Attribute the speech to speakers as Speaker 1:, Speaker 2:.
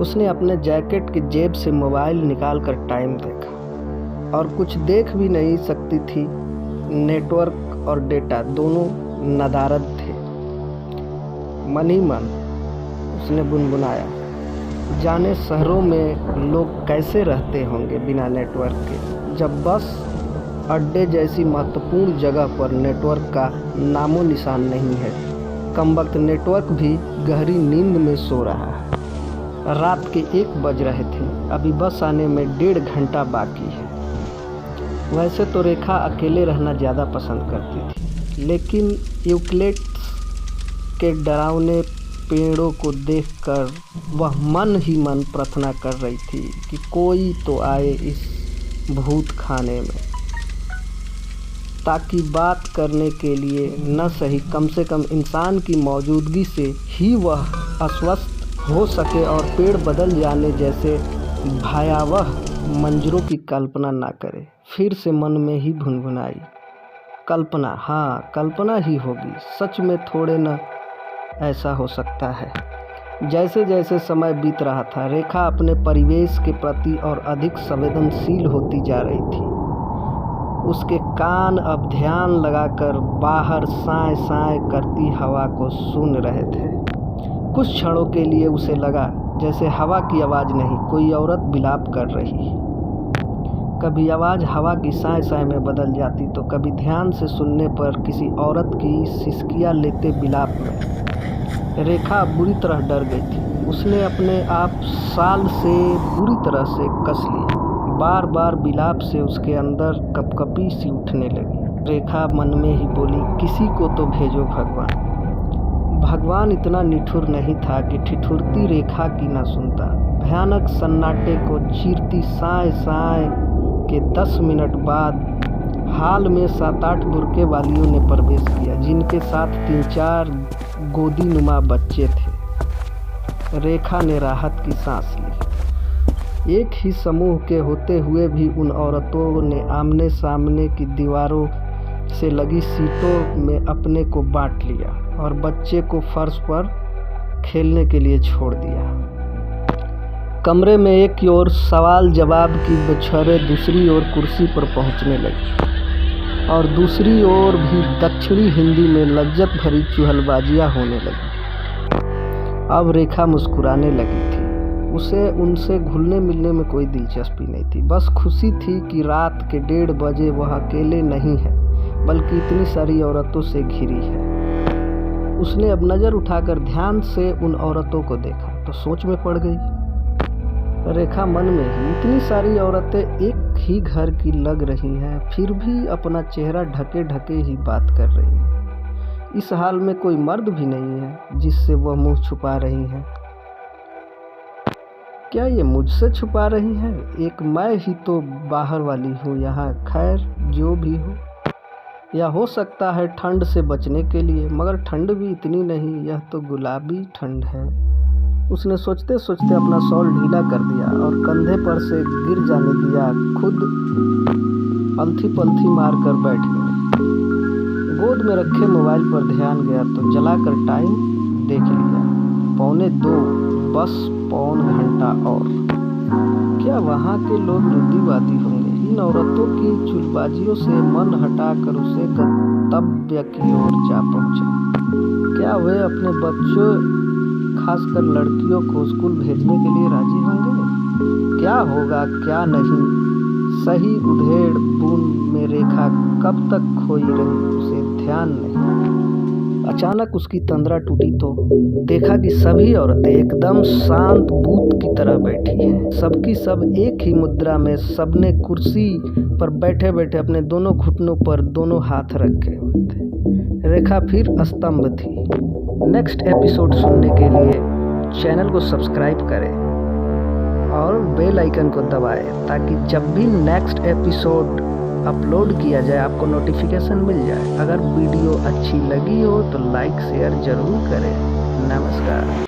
Speaker 1: उसने अपने जैकेट की जेब से मोबाइल निकालकर टाइम देखा और कुछ देख भी नहीं सकती थी। नेटवर्क और डेटा दोनों नदारद थे। मन ही मन उसने गुनगुनाया, जाने शहरों में लोग कैसे रहते होंगे बिना नेटवर्क के, जब बस अड्डे जैसी महत्वपूर्ण जगह पर नेटवर्क का नामो निशान नहीं है। कमबख्त नेटवर्क भी गहरी नींद में सो रहा है। रात के 1 बज रहे थे। अभी बस आने में 1.5 घंटा बाकी है। वैसे तो रेखा अकेले रहना ज़्यादा पसंद करती थी, लेकिन यूकलिप्टस के डरावने पेड़ों को देखकर वह मन ही मन प्रार्थना कर रही थी कि कोई तो आए इस भूत खाने में, ताकि बात करने के लिए न सही कम से कम इंसान की मौजूदगी से ही वह आश्वस्त हो सके और पेड़ बदल जाने जैसे भयावह मंजरों की कल्पना ना करे। फिर से मन में ही भुनभुनाई, कल्पना, हाँ कल्पना ही होगी, सच में थोड़े न ऐसा हो सकता है। जैसे जैसे समय बीत रहा था, रेखा अपने परिवेश के प्रति और अधिक संवेदनशील होती जा रही थी। उसके कान अब ध्यान लगाकर बाहर साए साए करती हवा को सुन रहे थे। कुछ क्षणों के लिए उसे लगा जैसे हवा की आवाज़ नहीं, कोई औरत विलाप कर रही। कभी आवाज़ हवा की साए साए में बदल जाती तो कभी ध्यान से सुनने पर किसी औरत की सिसकियाँ लेते विलाप में। रेखा बुरी तरह डर गई थी। उसने अपने आप साल से बुरी तरह से कस लिया। बार बार विलाप से उसके अंदर कपकपी सी उठने लगी। रेखा मन में ही बोली, किसी को तो भेजो भगवान। भगवान इतना निठुर नहीं था कि ठिठुरती रेखा की ना सुनता। भयानक सन्नाटे को चीरती साए साए के 10 मिनट बाद हाल में 7-8 बुरके वालियों ने प्रवेश किया, जिनके साथ 3-4 गोदी नुमा बच्चे थे। रेखा ने राहत की सांस ली। एक ही समूह के होते हुए भी उन औरतों ने आमने सामने की दीवारों से लगी सीटों में अपने को बांट लिया और बच्चे को फर्श पर खेलने के लिए छोड़ दिया। कमरे में एक ओर सवाल जवाब की बौछारें दूसरी ओर कुर्सी पर पहुंचने लगी और दूसरी ओर भी दक्षिणी हिंदी में लज्जत भरी चुहलबाजियां होने लगी। अब रेखा मुस्कुराने लगी थी। उसे उनसे घुलने मिलने में कोई दिलचस्पी नहीं थी। बस खुशी थी कि रात के 1:30 बजे वह अकेले नहीं है, बल्कि इतनी सारी औरतों से घिरी है। उसने अब नज़र उठाकर ध्यान से उन औरतों को देखा तो सोच में पड़ गई। रेखा मन में ही, इतनी सारी औरतें एक ही घर की लग रही हैं, फिर भी अपना चेहरा ढके ढके ही बात कर रही हैं। इस हाल में कोई मर्द भी नहीं है जिससे वह मुंह छुपा रही हैं। क्या ये मुझसे छुपा रही है? एक मैं ही तो बाहर वाली हूँ यहाँ। खैर जो भी हो, या हो सकता है ठंड से बचने के लिए, मगर ठंड भी इतनी नहीं, यह तो गुलाबी ठंड है। उसने सोचते सोचते अपना शॉल ढीला कर दिया और कंधे पर से गिर जाने दिया। खुद अलथी पलथी मार कर बैठ गए। गोद में रखे मोबाइल पर ध्यान गया तो जलाकर टाइम देख लिया, 1:45, बस 1.25 घंटा और। क्या वहाँ के लोग रुद्दीवादी होंगे? इन औरतों की चुलबाजियों से मन हटाकर उसे गंतव्य की ओर जा पहुँचा। क्या वे अपने बच्चों, खासकर लड़कियों को स्कूल भेजने के लिए राजी होंगे? क्या होगा क्या नहीं, सही उधेड़ बूंद में रेखा कब तक खोई रही, उसे ध्यान नहीं। अचानक उसकी तंद्रा टूटी तो देखा कि सभी औरतें एकदम शांत बूत की तरह बैठी हैं। सबकी सब एक ही मुद्रा में, सबने कुर्सी पर बैठे बैठे अपने दोनों घुटनों पर दोनों हाथ रखे हुए थे। रेखा फिर स्तंभ थी। नेक्स्ट एपिसोड सुनने के लिए चैनल को सब्सक्राइब करें और बेल आइकन को दबाएं, ताकि जब भी नेक्स्ट एपिसोड अपलोड किया जाए आपको नोटिफिकेशन मिल जाए। अगर वीडियो अच्छी लगी हो तो लाइक शेयर ज़रूर करें। नमस्कार।